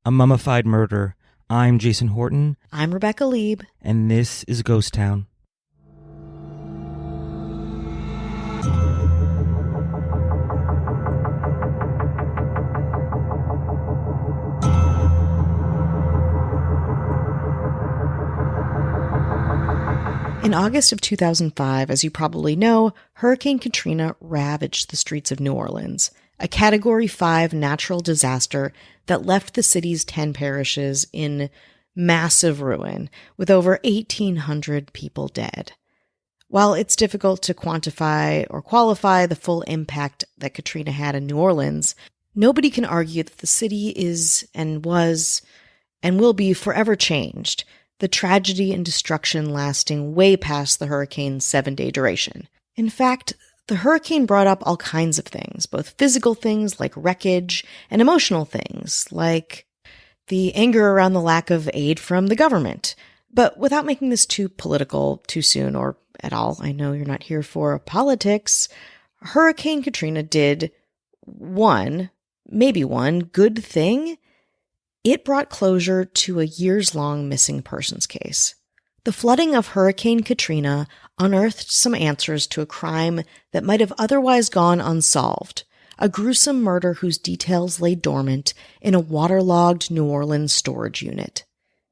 A Mummified Murder. I'm Jason Horton. I'm Rebecca Lieb. And this is Ghost Town. In August of 2005, as you probably know, Hurricane Katrina ravaged the streets of New Orleans, a Category 5 natural disaster that left the city's 10 parishes in massive ruin, with over 1,800 people dead. While it's difficult to quantify or qualify the full impact that Katrina had in New Orleans, nobody can argue that the city is and was and will be forever changed, the tragedy and destruction lasting way past the hurricane's 7-day duration. In fact, the hurricane brought up all kinds of things, both physical things like wreckage and emotional things like the anger around the lack of aid from the government. But without making this too political too soon or at all, I know you're not here for politics, Hurricane Katrina did maybe one good thing. It brought closure to a years-long missing persons case. The flooding of Hurricane Katrina unearthed some answers to a crime that might have otherwise gone unsolved, a gruesome murder whose details lay dormant in a waterlogged New Orleans storage unit.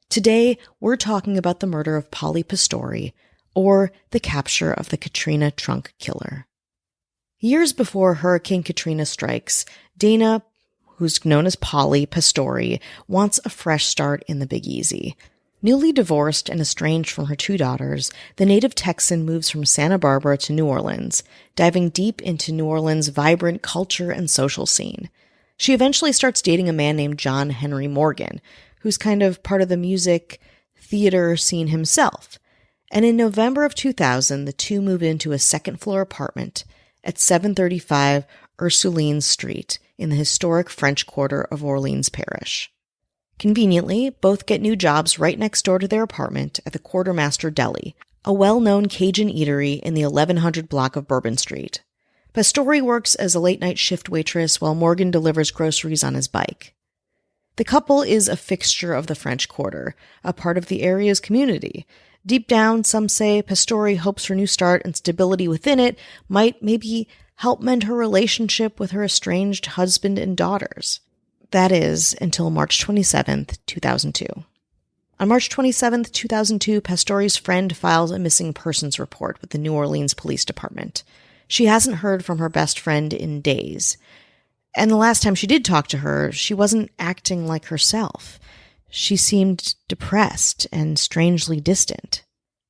Today, we're talking about the murder of Polly Pastori, or the capture of the Katrina trunk killer. Years before Hurricane Katrina strikes, Dana, who's known as Polly Pastori, wants a fresh start in the Big Easy. Newly divorced and estranged from her 2 daughters, the native Texan moves from Santa Barbara to New Orleans, diving deep into New Orleans' vibrant culture and social scene. She eventually starts dating a man named John Henry Morgan, who's kind of part of the music, theater scene himself. And in November of 2000, the two move into a second-floor apartment at 735 Ursuline Street in the historic French Quarter of Orleans Parish. Conveniently, both get new jobs right next door to their apartment at the Quartermaster Deli, a well-known Cajun eatery in the 1100 block of Bourbon Street. Pastori works as a late-night shift waitress while Morgan delivers groceries on his bike. The couple is a fixture of the French Quarter, a part of the area's community. Deep down, some say Pastori hopes her new start and stability within it might maybe help mend her relationship with her estranged husband and daughters. That is, until March 27th, 2002. On March 27th, 2002, Pastori's friend files a missing persons report with the New Orleans Police Department. She hasn't heard from her best friend in days. And the last time she did talk to her, she wasn't acting like herself. She seemed depressed and strangely distant.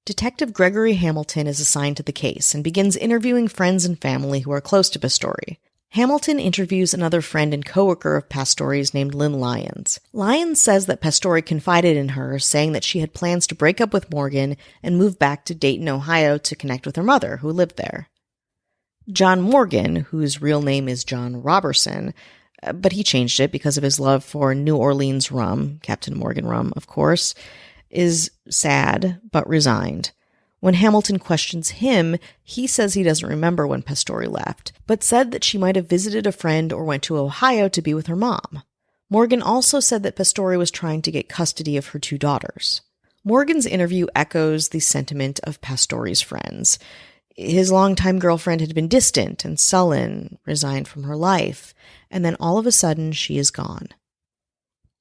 Detective Gregory Hamilton is assigned to the case and begins interviewing friends and family who are close to Pastori. Hamilton interviews another friend and coworker of Pastori's named Lynn Lyons. Lyons says that Pastori confided in her, saying that she had plans to break up with Morgan and move back to Dayton, Ohio to connect with her mother, who lived there. John Morgan, whose real name is John Robertson, but he changed it because of his love for New Orleans rum, Captain Morgan rum, of course, is sad but resigned. When Hamilton questions him, he says he doesn't remember when Pastori left, but said that she might have visited a friend or went to Ohio to be with her mom. Morgan also said that Pastori was trying to get custody of her 2 daughters. Morgan's interview echoes the sentiment of Pastori's friends. His longtime girlfriend had been distant and sullen, resigned from her life, and then all of a sudden she is gone.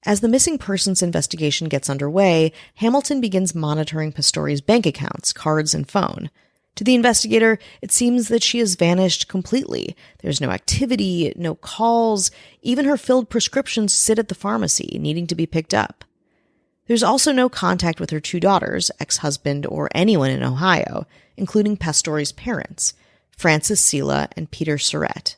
As the missing persons investigation gets underway, Hamilton begins monitoring Pastori's bank accounts, cards, and phone. To the investigator, it seems that she has vanished completely. There's no activity, no calls, even her filled prescriptions sit at the pharmacy, needing to be picked up. There's also no contact with her 2 daughters, ex-husband, or anyone in Ohio, including Pastori's parents, Frances Sela and Peter Surrett.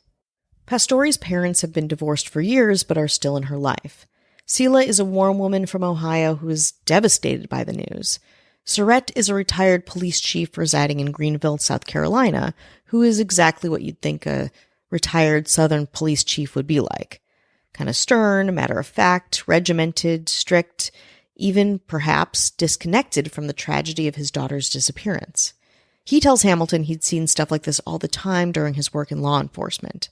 Pastori's parents have been divorced for years but are still in her life. Sela is a warm woman from Ohio who is devastated by the news. Surrett is a retired police chief residing in Greenville, South Carolina, who is exactly what you'd think a retired Southern police chief would be like. Kind of stern, matter-of-fact, regimented, strict, even perhaps disconnected from the tragedy of his daughter's disappearance. He tells Hamilton he'd seen stuff like this all the time during his work in law enforcement.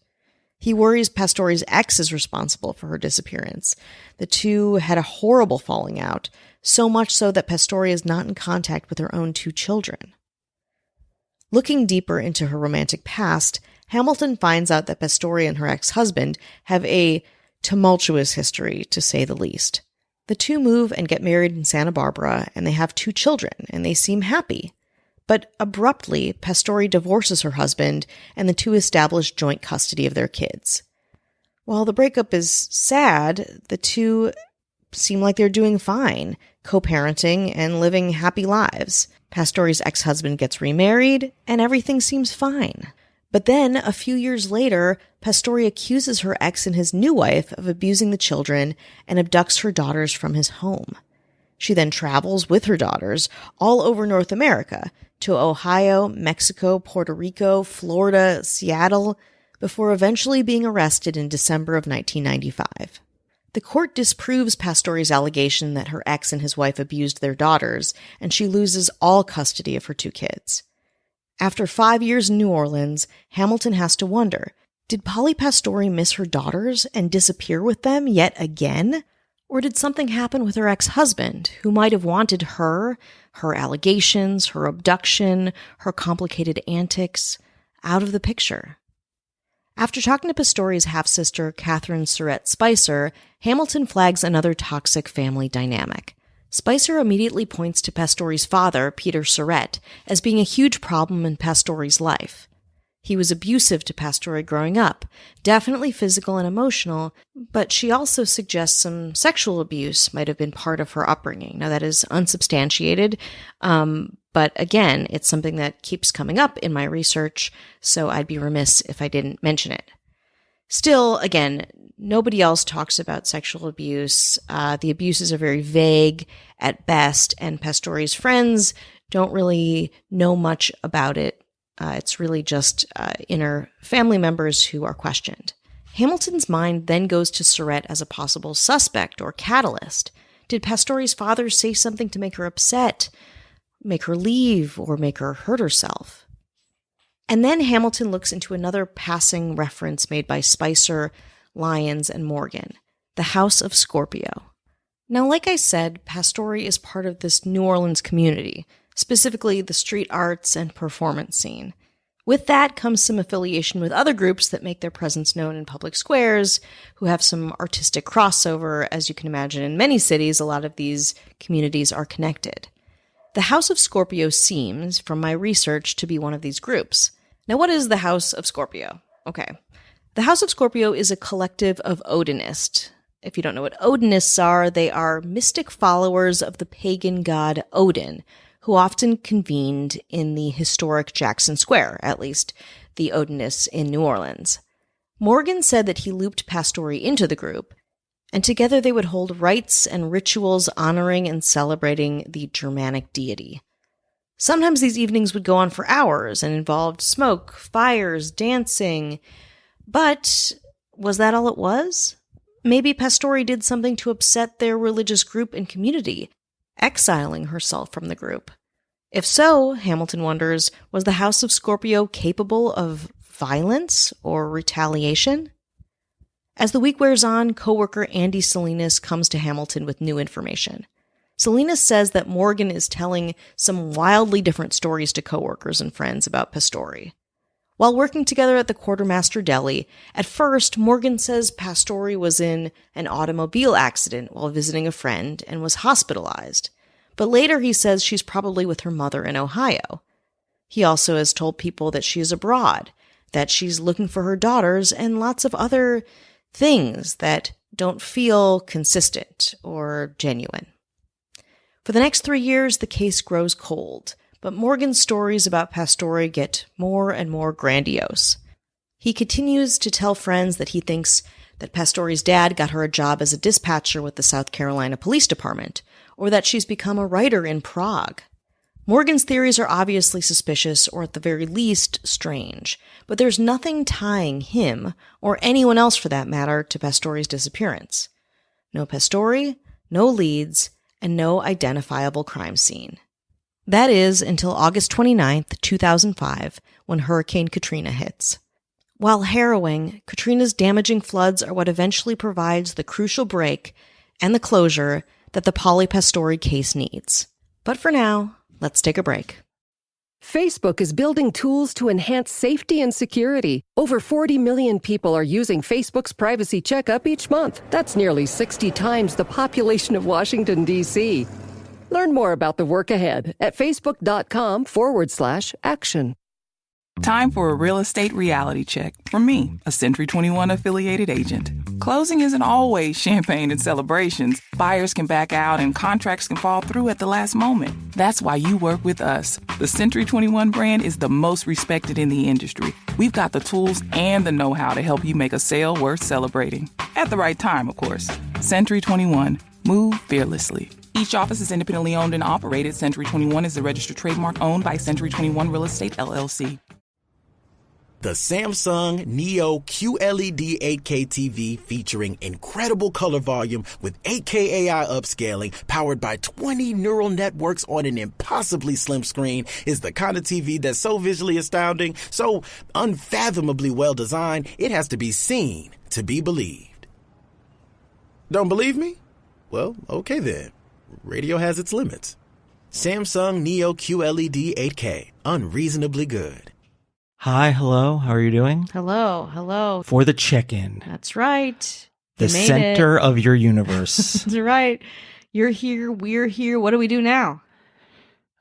He worries Pastori's ex is responsible for her disappearance. The two had a horrible falling out, so much so that Pastore is not in contact with her own 2 children. Looking deeper into her romantic past, Hamilton finds out that Pastore and her ex-husband have a tumultuous history, to say the least. The two move and get married in Santa Barbara, and they have 2 children, and they seem happy. But abruptly, Pastore divorces her husband, and the two establish joint custody of their kids. While the breakup is sad, the two seem like they're doing fine, co-parenting and living happy lives. Pastore's ex-husband gets remarried, and everything seems fine. But then, a few years later, Pastore accuses her ex and his new wife of abusing the children and abducts her daughters from his home. She then travels with her daughters all over North America, to Ohio, Mexico, Puerto Rico, Florida, Seattle, before eventually being arrested in December of 1995. The court disproves Pastore's allegation that her ex and his wife abused their daughters, and she loses all custody of her 2 kids. After 5 years in New Orleans, Hamilton has to wonder, did Polly Pastore miss her daughters and disappear with them yet again? Or did something happen with her ex-husband, who might have wanted her allegations, her abduction, her complicated antics, out of the picture? After talking to Pastore's half-sister, Catherine Surratt Spicer, Hamilton flags another toxic family dynamic. Spicer immediately points to Pastore's father, Peter Surratt, as being a huge problem in Pastore's life. He was abusive to Pastore growing up, definitely physical and emotional, but she also suggests some sexual abuse might have been part of her upbringing. Now, that is unsubstantiated, but again, it's something that keeps coming up in my research, so I'd be remiss if I didn't mention it. Still, again, nobody else talks about sexual abuse. The abuses are very vague at best, and Pastore's friends don't really know much about it. It's really just inner family members who are questioned. Hamilton's mind then goes to Surratt as a possible suspect or catalyst. Did Pastore's father say something to make her upset, make her leave, or make her hurt herself? And then Hamilton looks into another passing reference made by Spicer, Lyons, and Morgan, the House of Scorpio. Now, like I said, Pastore is part of this New Orleans community, specifically the street arts and performance scene. With that comes some affiliation with other groups that make their presence known in public squares, who have some artistic crossover. As you can imagine, in many cities, a lot of these communities are connected. The House of Scorpio seems, from my research, to be one of these groups. Now, what is the House of Scorpio? Okay. The House of Scorpio is a collective of Odinists. If you don't know what Odinists are, they are mystic followers of the pagan god Odin, who often convened in the historic Jackson Square, at least the Odinists in New Orleans. Morgan said that he looped Pastore into the group, and together they would hold rites and rituals honoring and celebrating the Germanic deity. Sometimes these evenings would go on for hours and involved smoke, fires, dancing. But was that all it was? Maybe Pastore did something to upset their religious group and community, exiling herself from the group. If so, Hamilton wonders, was the House of Scorpio capable of violence or retaliation? As the week wears on, co-worker Andy Salinas comes to Hamilton with new information. Salinas says that Morgan is telling some wildly different stories to co-workers and friends about Pastore. While working together at the Quartermaster Deli, at first Morgan says Pastore was in an automobile accident while visiting a friend and was hospitalized. But later he says she's probably with her mother in Ohio. He also has told people that she is abroad, that she's looking for her daughters, and lots of other things that don't feel consistent or genuine. For the next 3 years, the case grows cold, but Morgan's stories about Pastore get more and more grandiose. He continues to tell friends that he thinks that Pastore's dad got her a job as a dispatcher with the South Carolina Police Department, or that she's become a writer in Prague. Morgan's theories are obviously suspicious, or at the very least, strange, but there's nothing tying him, or anyone else for that matter, to Pastore's disappearance. No Pastore, no leads, and no identifiable crime scene. That is until August 29th, 2005, when Hurricane Katrina hits. While harrowing, Katrina's damaging floods are what eventually provides the crucial break and the closure that the Polly Pastori case needs. But for now, let's take a break. Facebook is building tools to enhance safety and security. Over 40 million people are using Facebook's Privacy Checkup each month. That's nearly 60 times the population of Washington, D.C. Learn more about the work ahead at facebook.com/action. Time for a real estate reality check from me, a Century 21 affiliated agent. Closing isn't always champagne and celebrations. Buyers can back out and contracts can fall through at the last moment. That's why you work with us. The Century 21 brand is the most respected in the industry. We've got the tools and the know-how to help you make a sale worth celebrating. At the right time, of course. Century 21. Move fearlessly. Each office is independently owned and operated. Century 21 is a registered trademark owned by Century 21 Real Estate, LLC. The Samsung Neo QLED 8K TV featuring incredible color volume with 8K AI upscaling powered by 20 neural networks on an impossibly slim screen is the kind of TV that's so visually astounding, so unfathomably well designed, it has to be seen to be believed. Don't believe me? Well, okay then. Radio has its limits. Samsung Neo QLED 8K, unreasonably good. Hi, hello. How are you doing? Hello. For the check-in, That's right. the You made center it. of your universe. That's right. You're here. We're here. What do we do now?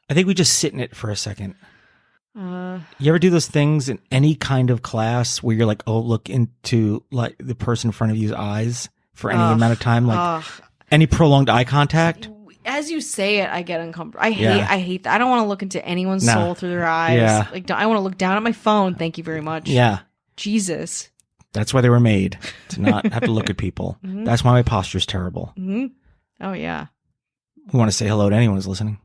I think we just sit in it for a second. You ever do those things in any kind of class where you're like, oh, look into like the person in front of you's eyes for any amount of time, like any prolonged eye contact? As you say it, I get uncomfortable. I Yeah. hate that. I don't want to look into anyone's Nah. soul through their eyes. Yeah. Like, I want to look down at my phone. Thank you very much. Yeah. Jesus. That's why they were made, to not have to look at people. Mhm. That's why my posture's terrible. Hmm. Oh, yeah. We want to say hello to anyone who's listening.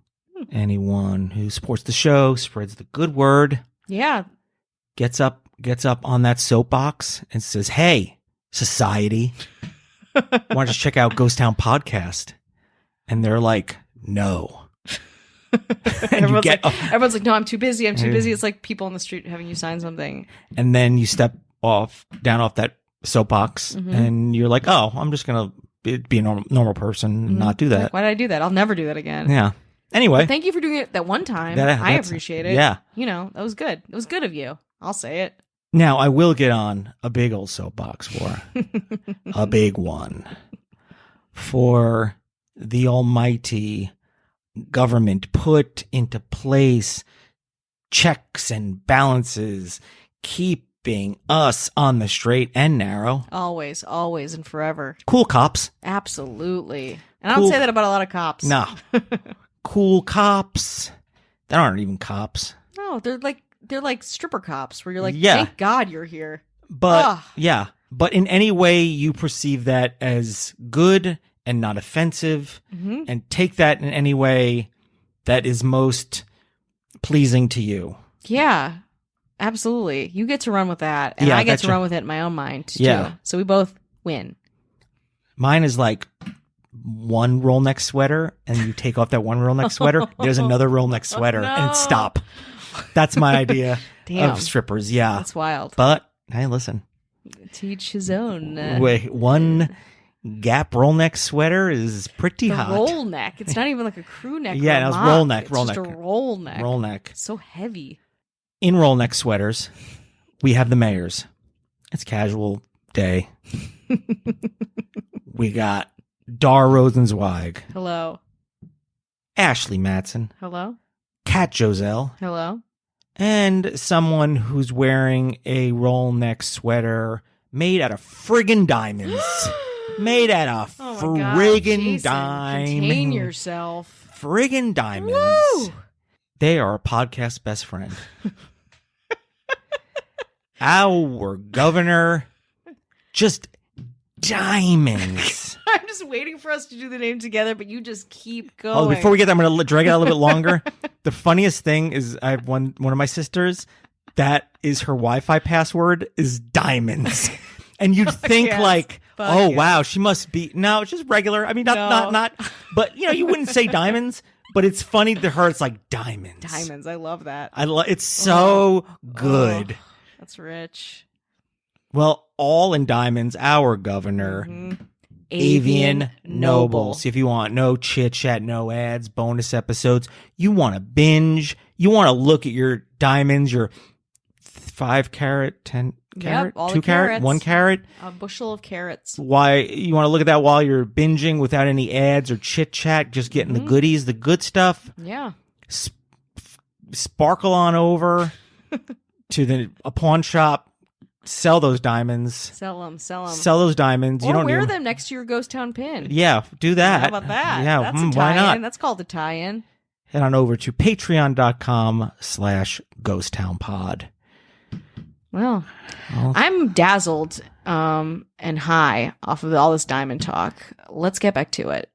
Anyone who supports the show, spreads the good word, Yeah. gets up on that soapbox and says, hey, society, why don't you just check out Ghost Town Podcast? And they're like, no. Everyone's like, no, I'm too busy. I'm too busy. It's like people on the street having you sign something. And then you step down off that soapbox and you're like, oh, I'm just going to be a normal person and not do that. Like, why did I do that? I'll never do that again. Yeah. Anyway. But thank you for doing it that one time. I That's- appreciate it. Yeah. You know, that was good. It was good of you. I'll say it. Now, I will get on a big old soapbox for a big one for the almighty government put into place checks and balances, keeping us on the straight and narrow. Always, and forever. Cool cops. Absolutely. And I Cool. don't say that about a lot of cops. No. Cool cops. That aren't even cops. No, they're like stripper cops where you're like, Yeah. thank God you're here. But Ugh. yeah, but in any way you perceive that as good and not offensive, and take that in any way that is most pleasing to you. Yeah, absolutely. You get to run with that, and Yeah, I get that's to run with it in my own mind, too. Yeah. So we both win. Mine is like one roll neck sweater, and you take off that one roll neck sweater, there's another roll neck sweater, and no. stop. That's my idea Damn. of strippers, yeah. That's wild. But, hey, listen. Teach his own. Wait, one Gap roll neck sweater is pretty The hot. roll neck. It's not even like a crew neck. Yeah, or a no, it's mop. roll neck, It's roll just neck. a roll neck. Roll neck. So heavy. In roll neck sweaters, we have the mayors. It's casual day. We got Dar Rosenzweig, Hello. Ashley Matson, Hello. Kat Joselle, Hello. and someone who's wearing a roll neck sweater made out of friggin' diamonds. Made out of Oh my God, friggin' Jason, diamonds. Contain yourself. Friggin' diamonds. Woo! They are a podcast best friend. Our governor, just diamonds. I'm just waiting for us to do the name together, but you just keep going. Oh, before we get there, I'm going to drag it out a little bit longer. The funniest thing is I have one of my sisters, that is her Wi-Fi password is diamonds. And you'd think yes. like, Fuck oh, yes. wow, she must be. No, it's just regular. I mean, not, but you know, you wouldn't say diamonds, but it's funny to her. It's like diamonds. Diamonds. I love that. It's so good. Oh, that's rich. Well, all in diamonds, our governor, Avian Noble. So if you want no chit-chat, no ads, bonus episodes, you want to binge, you want to look at your diamonds, your 5 carat, 10 carat, all 2 the carat, carats. 1 carat. A bushel of carrots. Why you want to look at that while you're binging without any ads or chit-chat, just getting the goodies, the good stuff. Yeah. Sparkle on over to a pawn shop. Sell those diamonds. Sell them. Sell those diamonds. Or you don't wear need them next to your ghost town pin. Yeah, do that. How about that? Yeah, That's a tie-in. why not? That's called a tie-in. Head on over to patreon.com/ghosttownpod. Well, I'm dazzled and high off of all this diamond talk. Let's get back to it.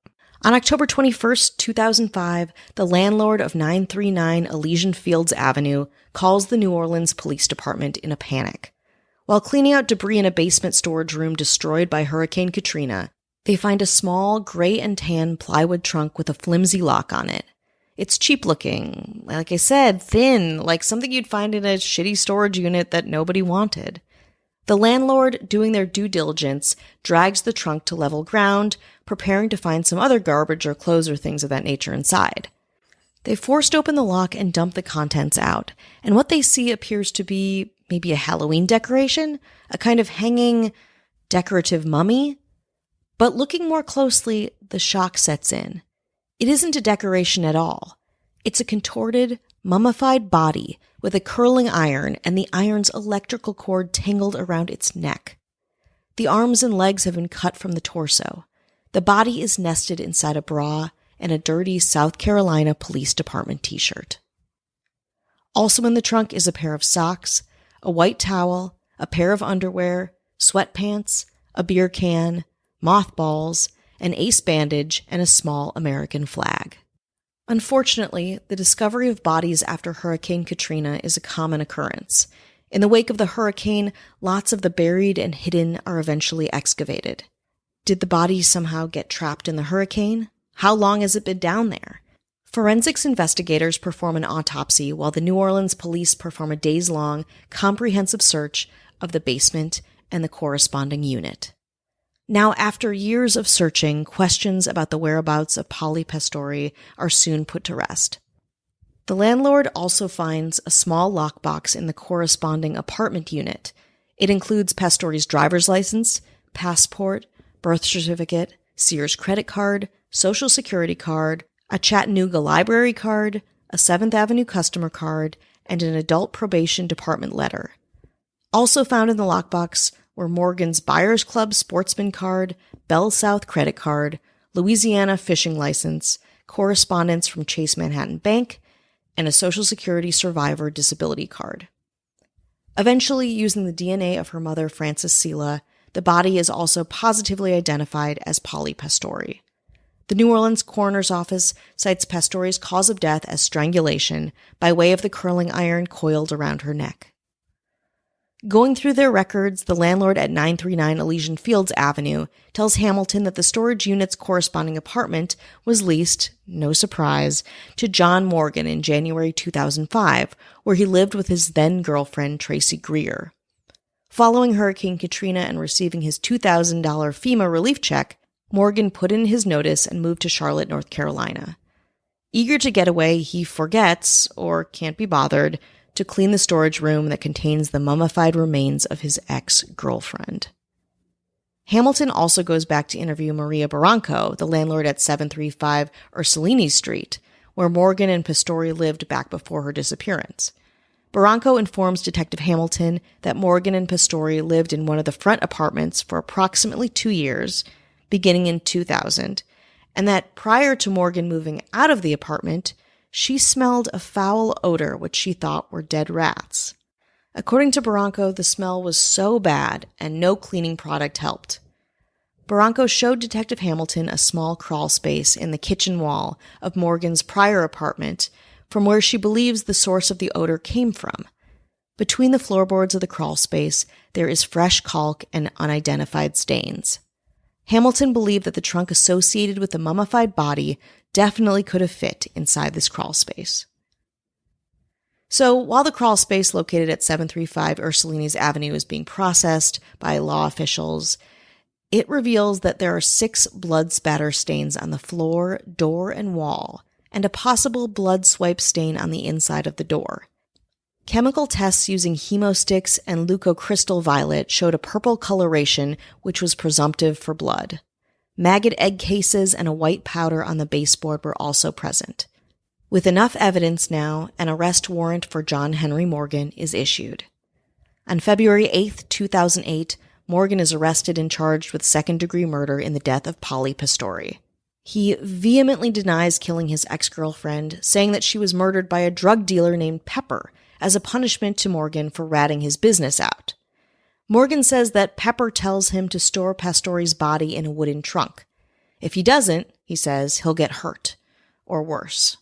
On October 21st, 2005, the landlord of 939 Elysian Fields Avenue calls the New Orleans Police Department in a panic. While cleaning out debris in a basement storage room destroyed by Hurricane Katrina, they find a small gray and tan plywood trunk with a flimsy lock on it. It's cheap looking, like I said, thin, like something you'd find in a shitty storage unit that nobody wanted. The landlord, doing their due diligence, drags the trunk to level ground, preparing to find some other garbage or clothes or things of that nature inside. They forced open the lock and dump the contents out, and what they see appears to be maybe a Halloween decoration, a kind of hanging decorative mummy. But looking more closely, the shock sets in. It isn't a decoration at all. It's a contorted, mummified body with a curling iron and the iron's electrical cord tangled around its neck. The arms and legs have been cut from the torso. The body is nested inside a bra and a dirty South Carolina Police Department t-shirt. Also in the trunk is a pair of socks, a white towel, a pair of underwear, sweatpants, a beer can, mothballs, an ace bandage, and a small American flag. Unfortunately, the discovery of bodies after Hurricane Katrina is a common occurrence. In the wake of the hurricane, lots of the buried and hidden are eventually excavated. Did the body somehow get trapped in the hurricane? How long has it been down there? Forensics investigators perform an autopsy while the New Orleans police perform a days-long, comprehensive search of the basement and the corresponding unit. Now, after years of searching, questions about the whereabouts of Polly Pastori are soon put to rest. The landlord also finds a small lockbox in the corresponding apartment unit. It includes Pastori's driver's license, passport, birth certificate, Sears credit card, Social Security card, a Chattanooga library card, a 7th Avenue customer card, and an adult probation department letter. Also found in the lockbox were Morgan's Buyers Club sportsman card, Bell South credit card, Louisiana fishing license, correspondence from Chase Manhattan Bank, and a Social Security survivor disability card. Eventually, using the DNA of her mother, Frances Sela, the body is also positively identified as Polly Pastori. The New Orleans coroner's office cites Pastori's cause of death as strangulation by way of the curling iron coiled around her neck. Going through their records, the landlord at 939 Elysian Fields Avenue tells Hamilton that the storage unit's corresponding apartment was leased, no surprise, to John Morgan in January 2005, where he lived with his then-girlfriend Tracy Greer. Following Hurricane Katrina and receiving his $2,000 FEMA relief check, Morgan put in his notice and moved to Charlotte, North Carolina. Eager to get away, he forgets, or can't be bothered, to clean the storage room that contains the mummified remains of his ex-girlfriend. Hamilton also goes back to interview Maria Barranco, the landlord at 735 Ursulini Street, where Morgan and Pastori lived back before her disappearance. Barranco informs Detective Hamilton that Morgan and Pastori lived in one of the front apartments for approximately 2 years, beginning in 2000, and that prior to Morgan moving out of the apartment, she smelled a foul odor which she thought were dead rats. According to Barranco, the smell was so bad and no cleaning product helped. Barranco showed Detective Hamilton a small crawl space in the kitchen wall of Morgan's prior apartment from where she believes the source of the odor came from. Between the floorboards of the crawl space, there is fresh caulk and unidentified stains. Hamilton believed that the trunk associated with the mummified body definitely could have fit inside this crawl space. So while the crawl space located at 735 Ursulini's Avenue is being processed by law officials, it reveals that there are 6 blood spatter stains on the floor, door, and wall, and a possible blood swipe stain on the inside of the door. Chemical tests using hemosticks and leucocrystal violet showed a purple coloration, which was presumptive for blood. Maggot egg cases and a white powder on the baseboard were also present. With enough evidence now, an arrest warrant for John Henry Morgan is issued. On February 8, 2008, Morgan is arrested and charged with second-degree murder in the death of Polly Pastori. He vehemently denies killing his ex-girlfriend, saying that she was murdered by a drug dealer named Pepper as a punishment to Morgan for ratting his business out. Morgan says that Pepper tells him to store Pastori's body in a wooden trunk. If he doesn't, he says, he'll get hurt, or worse.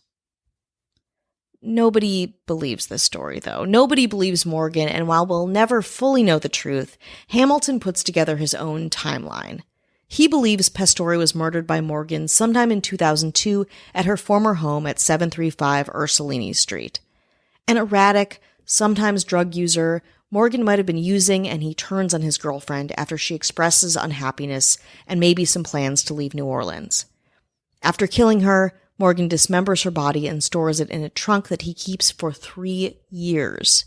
Nobody believes this story, though. Nobody believes Morgan, and while we'll never fully know the truth, Hamilton puts together his own timeline. He believes Pastori was murdered by Morgan sometime in 2002 at her former home at 735 Ursulini Street. An erratic, sometimes drug user, Morgan might have been using, and he turns on his girlfriend after she expresses unhappiness and maybe some plans to leave New Orleans. After killing her, Morgan dismembers her body and stores it in a trunk that he keeps for 3 years.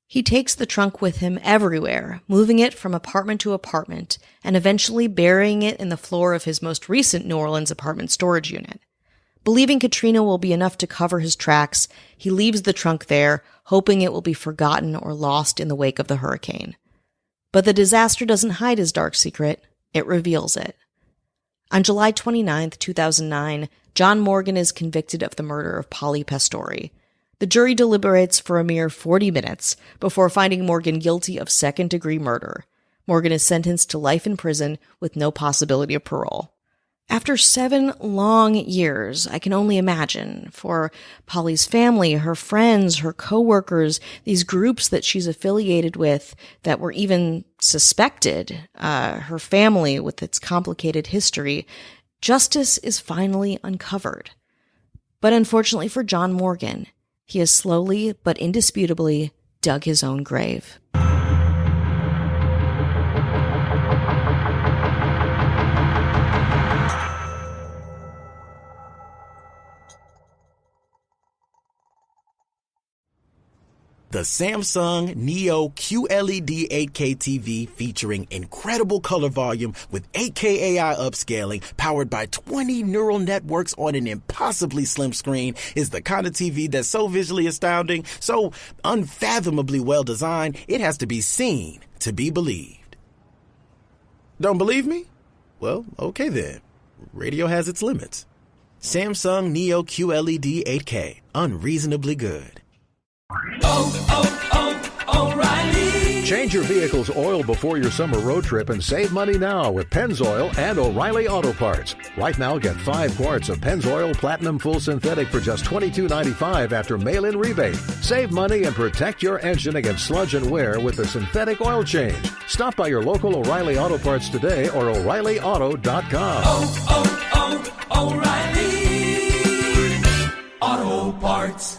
He takes the trunk with him everywhere, moving it from apartment to apartment, and eventually burying it in the floor of his most recent New Orleans apartment storage unit. Believing Katrina will be enough to cover his tracks, he leaves the trunk there, hoping it will be forgotten or lost in the wake of the hurricane. But the disaster doesn't hide his dark secret, it reveals it. On July 29, 2009, John Morgan is convicted of the murder of Polly Pastori. The jury deliberates for a mere 40 minutes before finding Morgan guilty of second-degree murder. Morgan is sentenced to life in prison with no possibility of parole. After 7 long years, I can only imagine, for Polly's family, her friends, her co-workers, these groups that she's affiliated with that were even suspected, her family with its complicated history, justice is finally uncovered. But unfortunately for John Morgan, he has slowly but indisputably dug his own grave. The Samsung Neo QLED 8K TV featuring incredible color volume with 8K AI upscaling powered by 20 neural networks on an impossibly slim screen is the kind of TV that's so visually astounding, so unfathomably well designed, it has to be seen to be believed. Don't believe me? Well, okay then. Radio has its limits. Samsung Neo QLED 8K. Unreasonably good. O'Reilly. Change your vehicle's oil before your summer road trip and save money now with Pennzoil and O'Reilly Auto Parts. Right now, get 5 quarts of Pennzoil Platinum Full Synthetic for just $22.95 after mail-in rebate. Save money and protect your engine against sludge and wear with the synthetic oil change. Stop by your local O'Reilly Auto Parts today or O'ReillyAuto.com. O'Reilly Auto Parts.